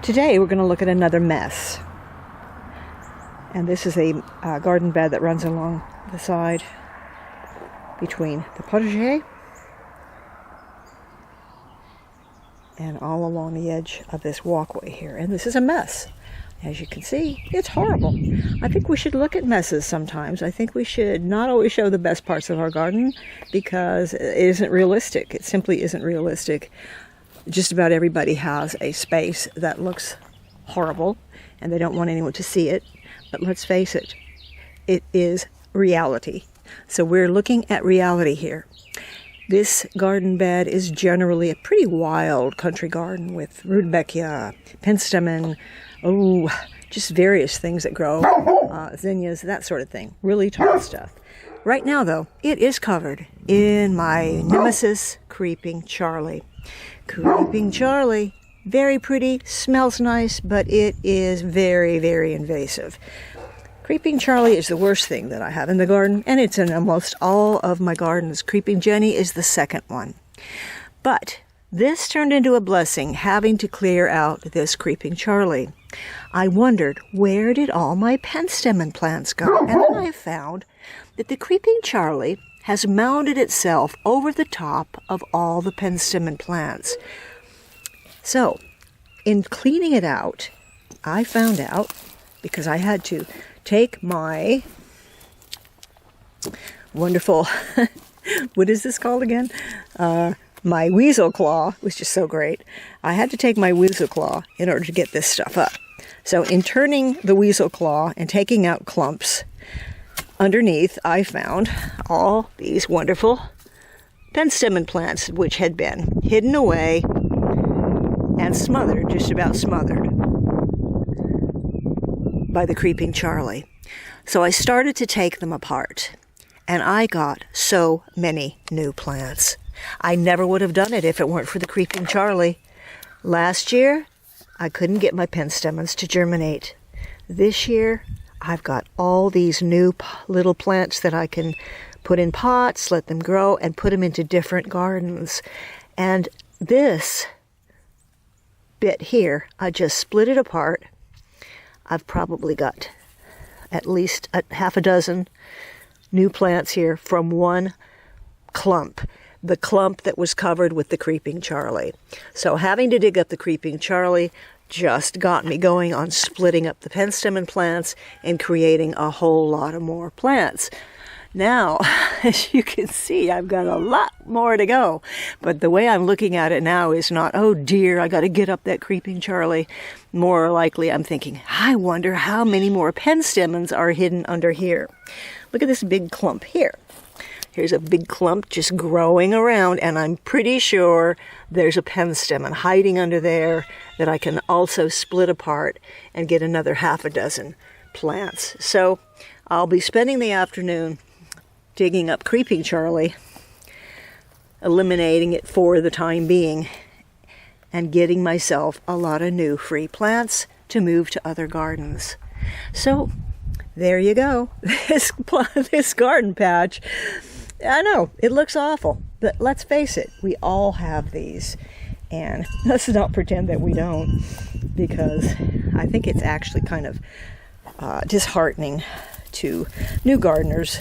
Today we're going to look at another mess. And this is a garden bed that runs along the side between the potager and all along the edge of this walkway here. And this is a mess. As you can see, it's horrible. I think we should look at messes sometimes. I think we should not always show the best parts of our garden because it isn't realistic. It simply isn't realistic. Just about everybody has a space that looks horrible and they don't want anyone to see it. But let's face it, it is reality. So we're looking at reality here. This garden bed is generally a pretty wild country garden with rudbeckia, penstemon, just various things that grow, zinnias, that sort of thing. Really tall stuff. Right now, though, it is covered in my nemesis, Creeping Charlie. Creeping Charlie, very pretty, smells nice, but it is very, very invasive. Creeping Charlie is the worst thing that I have in the garden, and it's in almost all of my gardens. Creeping Jenny is the second one. But this turned into a blessing, having to clear out this Creeping Charlie. I wondered, where did all my penstemon plants go? And then I found that the Creeping Charlie has mounded itself over the top of all the penstemon plants. So, in cleaning it out, I found out, because I had to take my wonderful, what is this called again? My weasel claw, which is so great. I had to take my weasel claw in order to get this stuff up. So in turning the weasel claw and taking out clumps, underneath I found all these wonderful penstemon plants which had been hidden away and smothered, just about smothered, by the Creeping Charlie. So I started to take them apart, and I got so many new plants. I never would have done it if it weren't for the Creeping Charlie. Last year, I couldn't get my penstemons to germinate. This year, I've got all these new little plants that I can put in pots, let them grow, and put them into different gardens. And this bit here, I just split it apart. I've probably got at least a half a dozen new plants here from one clump. The clump that was covered with the Creeping Charlie. So having to dig up the Creeping Charlie just got me going on splitting up the penstemon plants and creating a whole lot of more plants. Now, as you can see, I've got a lot more to go. But the way I'm looking at it now is not, oh dear, I got to get up that Creeping Charlie. More likely, I'm thinking, I wonder how many more penstemons are hidden under here. Look at this big clump here. Here's a big clump just growing around, and I'm pretty sure there's a penstemon hiding under there that I can also split apart and get another half a dozen plants. So I'll be spending the afternoon digging up Creeping Charlie, eliminating it for the time being, and getting myself a lot of new free plants to move to other gardens. So there you go. This garden patch. I know, it looks awful, but let's face it, we all have these, and let's not pretend that we don't, because I think it's actually kind of disheartening to new gardeners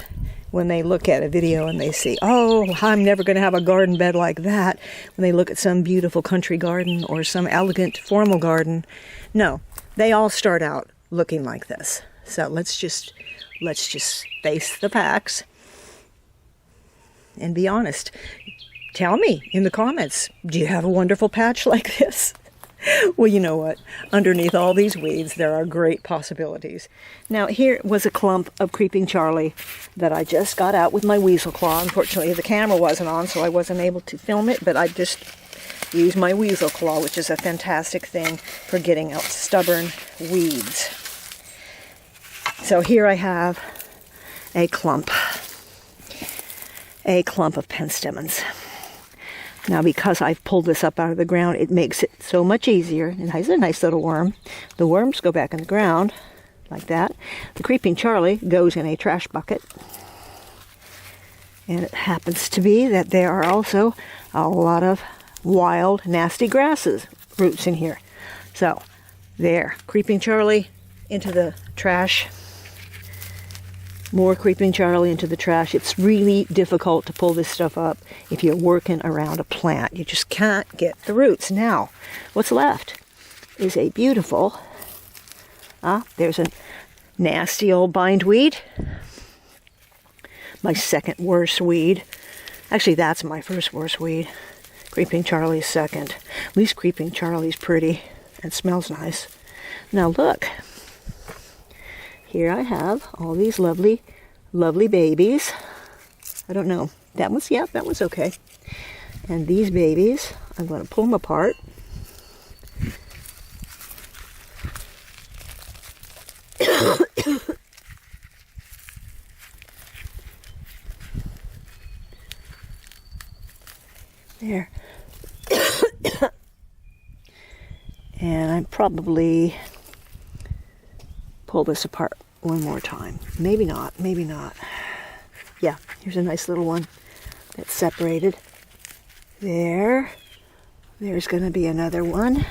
when they look at a video and they see, oh, I'm never going to have a garden bed like that, when they look at some beautiful country garden or some elegant formal garden. No, they all start out looking like this. So let's just face the facts and be honest. Tell me in the comments, do you have a wonderful patch like this? Well, you know what? Underneath all these weeds, there are great possibilities. Now, here was a clump of Creeping Charlie that I just got out with my weasel claw. Unfortunately, the camera wasn't on, so I wasn't able to film it, but I just used my weasel claw, which is a fantastic thing for getting out stubborn weeds. So here I have a clump of penstemons. Now, because I've pulled this up out of the ground, it makes it so much easier. It has a nice little worm. The worms go back in the ground, like that. The Creeping Charlie goes in a trash bucket. And it happens to be that there are also a lot of wild, nasty grasses roots in here. So There, Creeping Charlie into the trash. More Creeping Charlie into the trash. It's really difficult to pull this stuff up if you're working around a plant. You just can't get the roots. Now, what's left is a beautiful, there's a nasty old bindweed. My second worst weed. Actually, that's my first worst weed. Creeping Charlie's second. At least Creeping Charlie's pretty and smells nice. Now look. Here I have all these lovely, lovely babies. I don't know. That one's okay. And these babies, I'm going to pull them apart. There. And I probably pull this apart one more time. Maybe not. Yeah, here's a nice little one that's separated. There's going to be another one.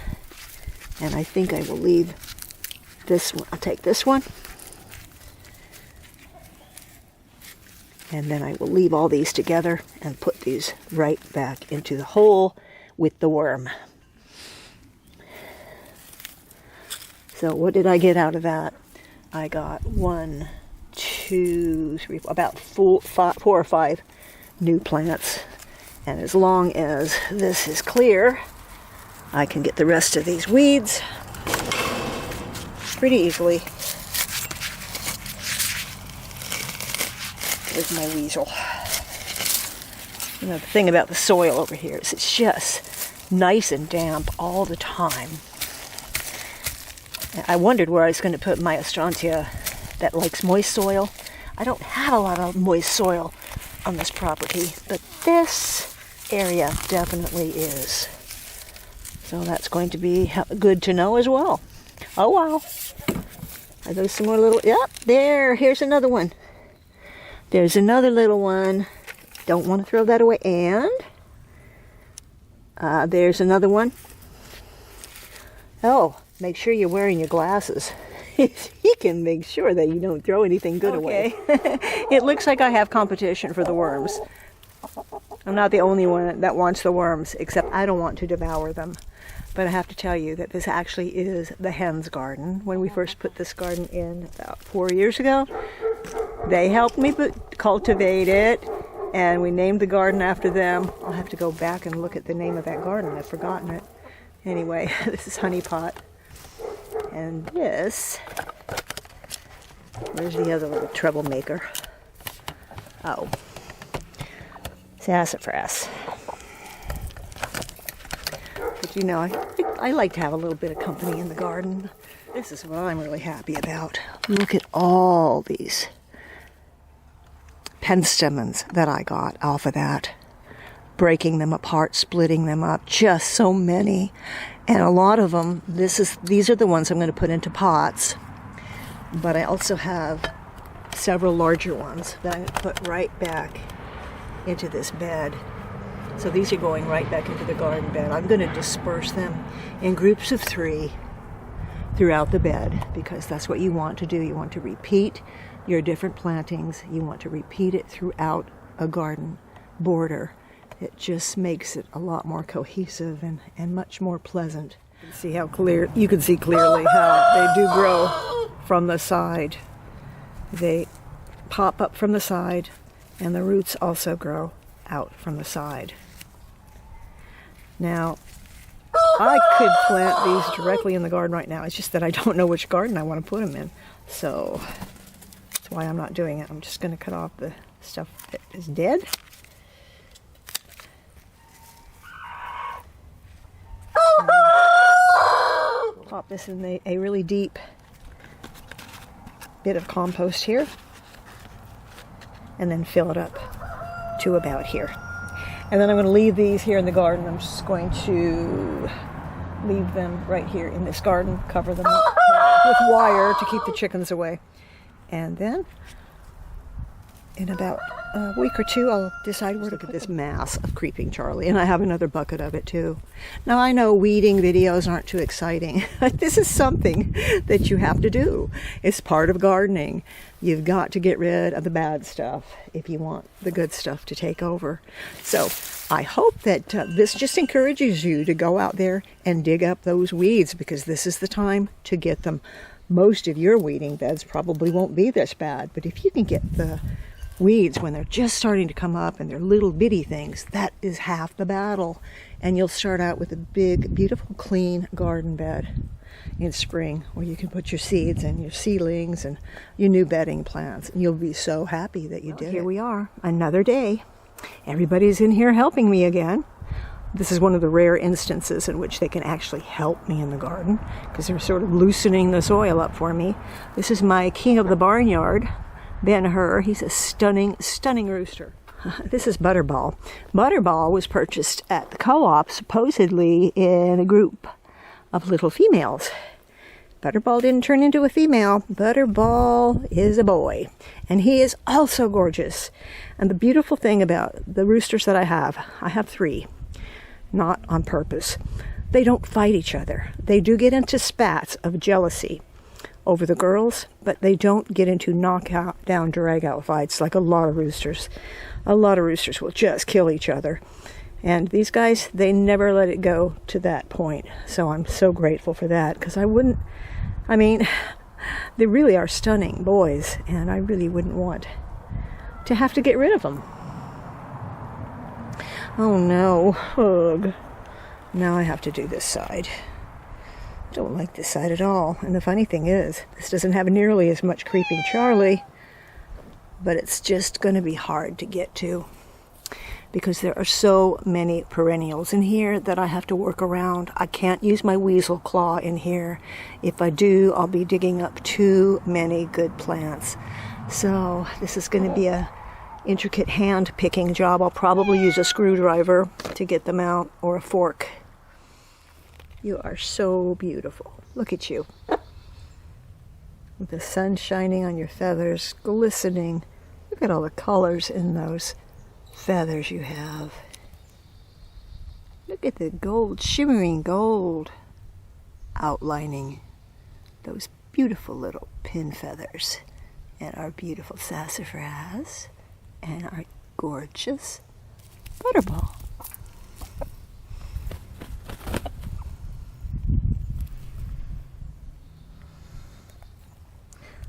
And I think I will leave this one. I'll take this one. And then I will leave all these together and put these right back into the hole with the worm. So what did I get out of that? I got 1, 2, 3, about 4 or 5 new plants. And as long as this is clear, I can get the rest of these weeds pretty easily. There's my weasel. You know, the thing about the soil over here is it's just nice and damp all the time. I wondered where I was going to put my astrantia that likes moist soil. I don't have a lot of moist soil on this property, but this area definitely is. So that's going to be good to know as well. Oh wow. Are those some more little, yep, here's another one. There's another little one. Don't want to throw that away. And there's another one. Oh, make sure you're wearing your glasses. He can make sure that you don't throw anything good away. It looks like I have competition for the worms. I'm not the only one that wants the worms, except I don't want to devour them. But I have to tell you that this actually is the hen's garden. When we first put this garden in about 4 years ago, they helped me cultivate it, and we named the garden after them. I'll have to go back and look at the name of that garden. I've forgotten it. Anyway, this is Honey Pot. And this, where's the other little troublemaker? Oh, sassafras. But you know, I like to have a little bit of company in the garden. This is what I'm really happy about. Look at all these penstemons that I got off of that. Breaking them apart, splitting them up, just so many. And a lot of them, these are the ones I'm going to put into pots. But I also have several larger ones that I'm going to put right back into this bed. So these are going right back into the garden bed. I'm going to disperse them in groups of 3 throughout the bed, because that's what you want to do. You want to repeat your different plantings. You want to repeat it throughout a garden border. It just makes it a lot more cohesive and much more pleasant. You can see clearly how they do grow from the side. They pop up from the side, and the roots also grow out from the side. Now, I could plant these directly in the garden right now. It's just that I don't know which garden I want to put them in. So that's why I'm not doing it. I'm just going to cut off the stuff that is dead. Pop this in a really deep bit of compost here, and then fill it up to about here. And then I'm going to leave these here in the garden. I'm just going to leave them right here in this garden, cover them up with wire to keep the chickens away. And then in about a week or two, I'll decide where to put this mass of creeping Charlie. And I have another bucket of it too. Now I know weeding videos aren't too exciting. This is something that you have to do. It's part of gardening. You've got to get rid of the bad stuff if you want the good stuff to take over. So I hope that this just encourages you to go out there and dig up those weeds, because this is the time to get them. Most of your weeding beds probably won't be this bad, but if you can get the weeds when they're just starting to come up and they're little bitty things, that is half the battle. And you'll start out with a big, beautiful, clean garden bed in spring where you can put your seeds and your seedlings and your new bedding plants. And you'll be so happy that you did. Here we are, another day. Everybody's in here helping me again. This is one of the rare instances in which they can actually help me in the garden, because they're sort of loosening the soil up for me. This is my king of the barnyard, Ben-Hur. He's a stunning, stunning rooster. This is Butterball. Butterball was purchased at the co-op, supposedly in a group of little females. Butterball didn't turn into a female. Butterball is a boy, and he is also gorgeous. And the beautiful thing about the roosters that I have 3. Not on purpose. They don't fight each other. They do get into spats of jealousy over the girls, but they don't get into knockout down, drag out fights like a lot of roosters. A lot of roosters will just kill each other. And these guys, they never let it go to that point. So I'm so grateful for that, because they really are stunning boys, and I really wouldn't want to have to get rid of them. Oh no, ugh. Now I have to do this side. Don't like this side at all. And the funny thing is, this doesn't have nearly as much creeping Charlie, but it's just going to be hard to get to, because there are so many perennials in here that I have to work around. I can't use my weasel claw in here. If I do, I'll be digging up too many good plants. So this is going to be a intricate hand picking job. I'll probably use a screwdriver to get them out, or a fork. You are so beautiful. Look at you. With the sun shining on your feathers, glistening. Look at all the colors in those feathers you have. Look at the gold, shimmering gold outlining those beautiful little pin feathers. And our beautiful sassafras. And our gorgeous Butterball.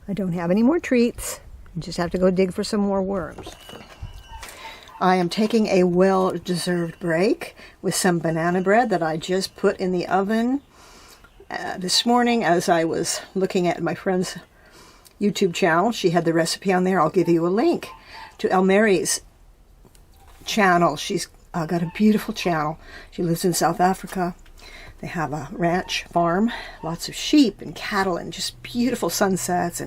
I don't have any more treats. I just have to go dig for some more worms. I am taking a well-deserved break with some banana bread that I just put in the oven this morning as I was looking at my friend's YouTube channel. She had the recipe on there. I'll give you a link to Elmary's channel. She's got a beautiful channel. She lives in South Africa. They have a ranch farm, lots of sheep and cattle, and just beautiful sunsets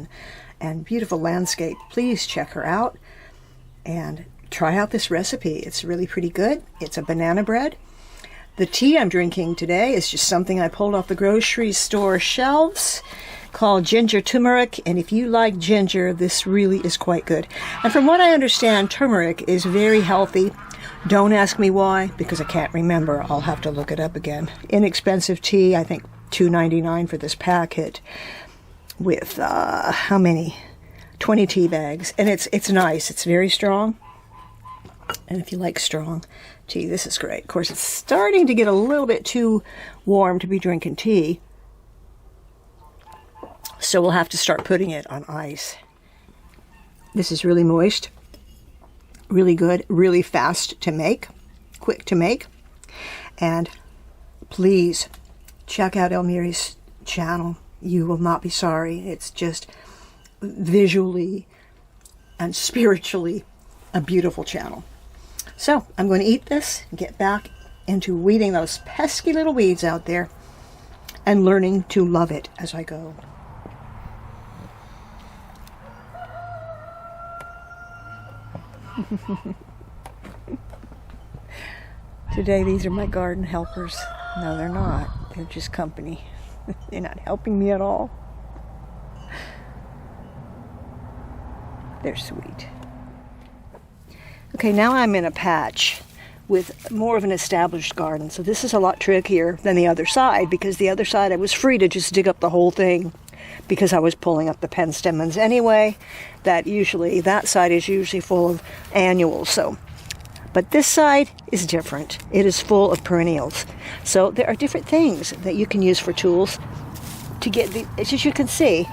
and beautiful landscape. Please check her out and try out this recipe. It's really pretty good. It's a banana bread. The tea I'm drinking today is just something I pulled off the grocery store shelves, called ginger turmeric, and if you like ginger, this really is quite good. And from what I understand, turmeric is very healthy. Don't ask me why, because I can't remember. I'll have to look it up again. Inexpensive tea, I think $2.99 for this packet, with how many? 20 tea bags. And it's nice. It's very strong. And if you like strong tea, this is great. Of course, it's starting to get a little bit too warm to be drinking tea. So we'll have to start putting it on ice. This is really moist, really good, really fast to make, quick to make. And please check out Elmary's channel. You will not be sorry. It's just visually and spiritually a beautiful channel. So I'm going to eat this and get back into weeding those pesky little weeds out there and learning to love it as I go. Today these are my garden helpers. No, they're not. They're just company. They're not helping me at all. They're sweet. Okay, now I'm in a patch with more of an established garden. So this is a lot trickier than the other side, because the other side I was free to just dig up the whole thing because I was pulling up the penstemons anyway. That side is usually full of annuals. But this side is different. It is full of perennials. So there are different things that you can use for tools to get as you can see,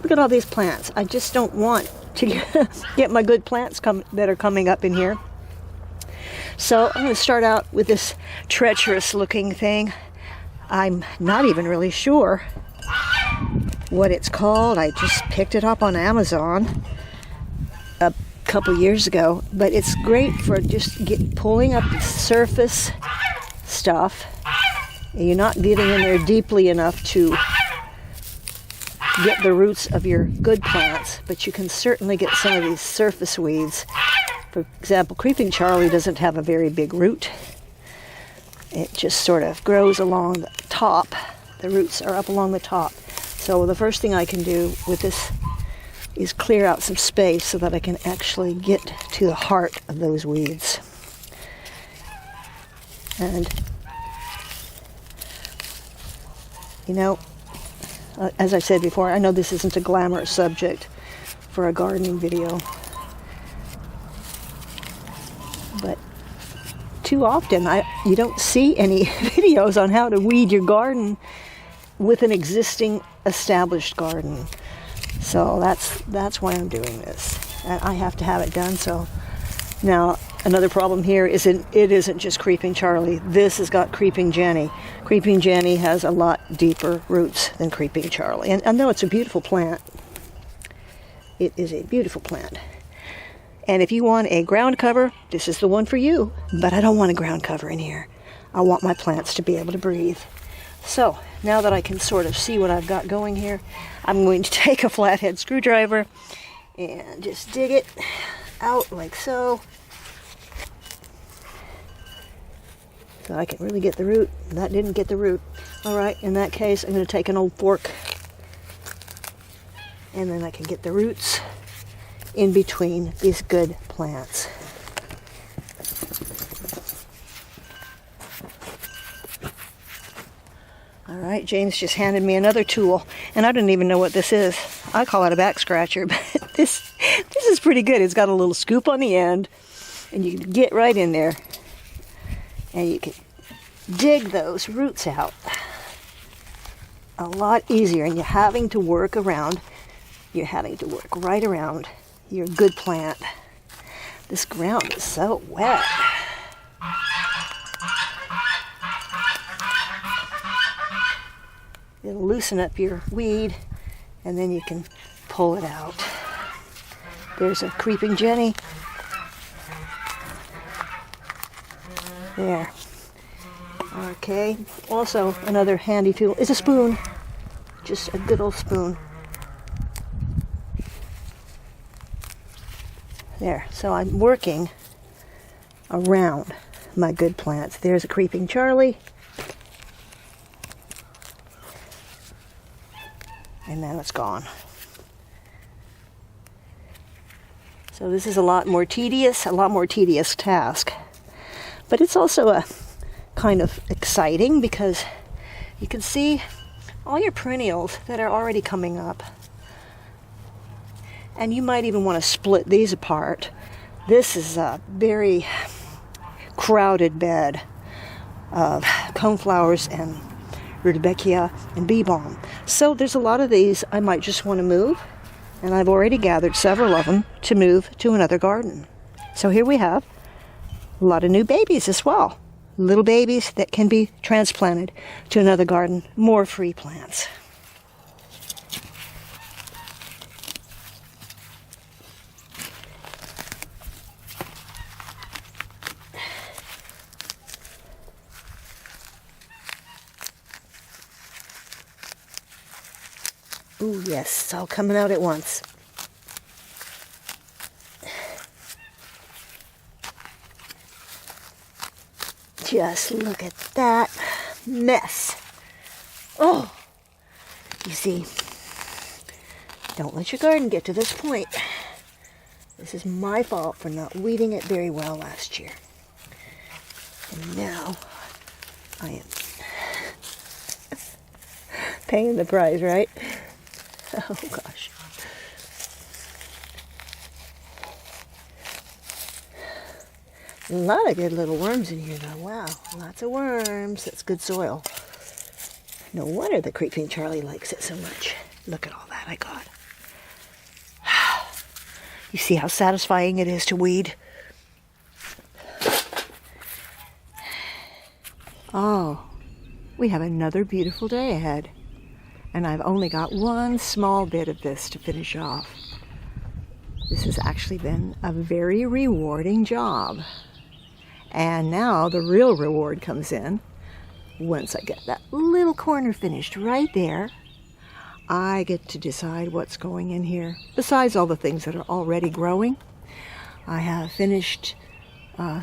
look at all these plants. I just don't want to get my good plants that are coming up in here. So I'm going to start out with this treacherous looking thing. I'm not even really sure what it's called. I just picked it up on Amazon a couple years ago, but it's great for just pulling up the surface stuff. You're not getting in there deeply enough to get the roots of your good plants, but you can certainly get some of these surface weeds. For example, Creeping Charlie doesn't have a very big root. It just sort of grows along the top. The roots are up along the top. So the first thing I can do with this is clear out some space so that I can actually get to the heart of those weeds. And, you know, as I said before, I know this isn't a glamorous subject for a gardening video, but too often you don't see any videos on how to weed your garden with an existing established garden. So that's why I'm doing this. And I have to have it done. So now another problem here is it isn't just Creeping Charlie. This has got Creeping Jenny. Creeping Jenny has a lot deeper roots than Creeping Charlie. And I know it's a beautiful plant. It is a beautiful plant. And if you want a ground cover, this is the one for you. But I don't want a ground cover in here. I want my plants to be able to breathe. So now that I can sort of see what I've got going here, I'm going to take a flathead screwdriver and just dig it out like so. So I can really get the root. That didn't get the root. All right, in that case, I'm going to take an old fork, and then I can get the roots in between these good plants. All right, James just handed me another tool, and I don't even know what this is. I call it a back scratcher, but this is pretty good. It's got a little scoop on the end, and you can get right in there, and you can dig those roots out a lot easier. And you're having to work right around your good plant. This ground is so wet. It'll loosen up your weed, and then you can pull it out. There's a Creeping Jenny. There. Okay. Also, another handy tool is a spoon. Just a good old spoon. There. So I'm working around my good plants. There's a Creeping Charlie. And now it's gone. So this is a lot more tedious task. But it's also a kind of exciting, because you can see all your perennials that are already coming up. And you might even want to split these apart. This is a very crowded bed of coneflowers and rudbeckia and bee balm. So there's a lot of these I might just want to move, and I've already gathered several of them to move to another garden. So here we have a lot of new babies as well. Little babies that can be transplanted to another garden. More free plants. Ooh, yes, it's all coming out at once. Just look at that mess. Oh, you see, don't let your garden get to this point. This is my fault for not weeding it very well last year. And now I am paying the price, right? Oh gosh. A lot of good little worms in here though. Wow, lots of worms. That's good soil. No wonder the Creeping Charlie likes it so much. Look at all that I got. You see how satisfying it is to weed? Oh, we have another beautiful day ahead. And I've only got one small bit of this to finish off. This has actually been a very rewarding job. And now the real reward comes in. Once I get that little corner finished right there, I get to decide what's going in here, besides all the things that are already growing. I have finished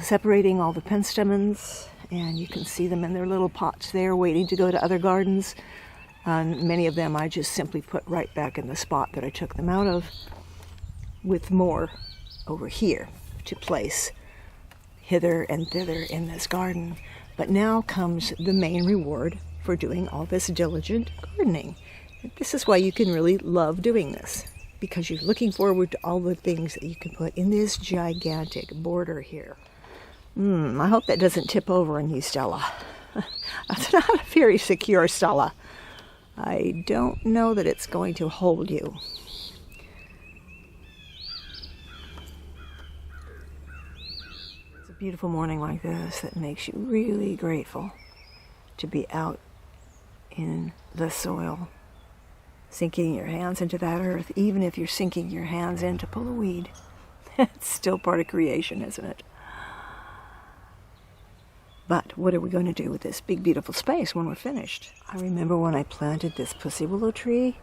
separating all the penstemons, and you can see them in their little pots there waiting to go to other gardens. Many of them I just simply put right back in the spot that I took them out of, with more over here to place hither and thither in this garden. But now comes the main reward for doing all this diligent gardening. This is why you can really love doing this, because you're looking forward to all the things that you can put in this gigantic border here. I hope that doesn't tip over on you, Stella. That's not a very secure, Stella. I don't know that it's going to hold you. It's a beautiful morning like this that makes you really grateful to be out in the soil, sinking your hands into that earth, even if you're sinking your hands in to pull a weed. It's still part of creation, isn't it? But what are we going to do with this big, beautiful space when we're finished? I remember when I planted this pussy willow tree,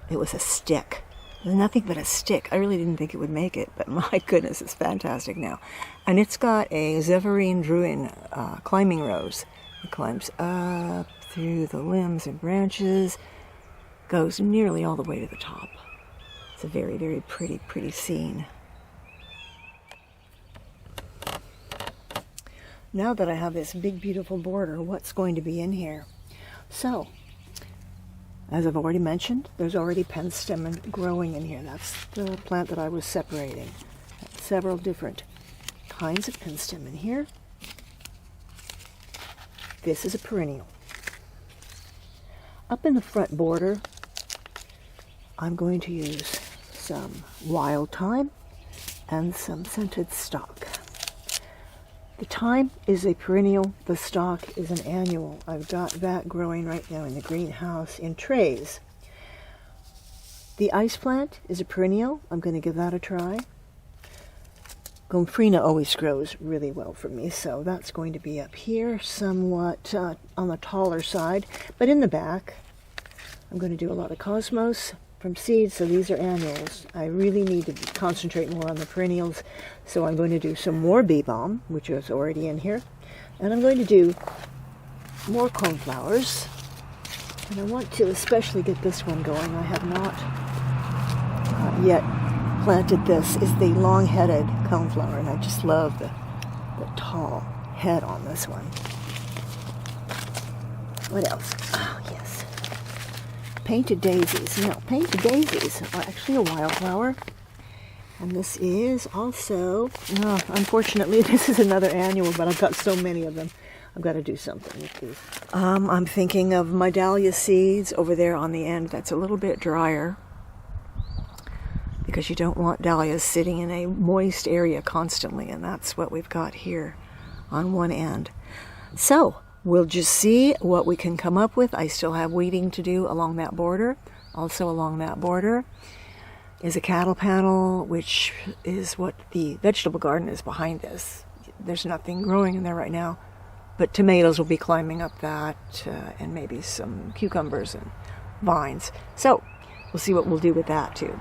it was a stick. It was nothing but a stick. I really didn't think it would make it, but my goodness, it's fantastic now. And it's got a Zephyrine Druin climbing rose. It climbs up through the limbs and branches, goes nearly all the way to the top. It's a very, very pretty scene. Now that I have this big, beautiful border, what's going to be in here? So, as I've already mentioned, there's already penstemon growing in here. That's the plant that I was separating. Several different kinds of penstemon here. This is a perennial. Up in the front border, I'm going to use some wild thyme and some scented stock. The thyme is a perennial, the stock is an annual. I've got that growing right now in the greenhouse in trays. The ice plant is a perennial. I'm going to give that a try. Gomphrena always grows really well for me, so that's going to be up here, somewhat on the taller side. But in the back, I'm going to do a lot of cosmos from seeds, so these are annuals. I really need to concentrate more on the perennials, so I'm going to do some more bee balm, which is already in here, and I'm going to do more coneflowers, and I want to especially get this one going. I have not yet planted this. Is the long-headed coneflower, and I just love the tall head on this one. What else? Oh, yes. Painted daisies. No, painted daisies are actually a wildflower. And this is also, unfortunately, this is another annual, but I've got so many of them. I've got to do something with these. I'm thinking of my dahlia seeds over there on the end. That's a little bit drier, because you don't want dahlias sitting in a moist area constantly, and that's what we've got here on one end. So we'll just see what we can come up with. I still have weeding to do along that border. Also along that border is a cattle panel, which is what the vegetable garden is behind this. There's nothing growing in there right now, but tomatoes will be climbing up that, and maybe some cucumbers and vines. So we'll see what we'll do with that too.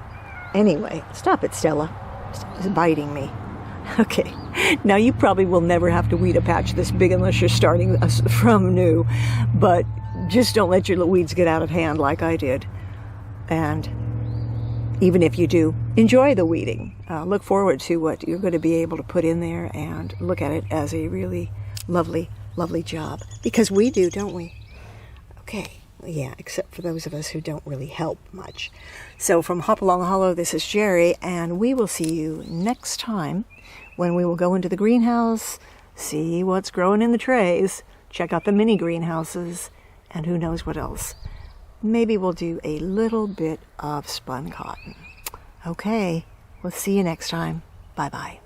Anyway, stop it, Stella. Stella's biting me. Okay, now you probably will never have to weed a patch this big unless you're starting from new, but just don't let your weeds get out of hand like I did. And even if you do enjoy the weeding. Look forward to what you're going to be able to put in there and look at it as a really lovely, lovely job. Because we do, don't we? Okay, yeah, except for those of us who don't really help much. So from Hopalong Hollow, this is Jerry, and we will see you next time when we will go into the greenhouse, see what's growing in the trays, check out the mini greenhouses, and who knows what else. Maybe we'll do a little bit of spun cotton. Okay, we'll see you next time. Bye-bye.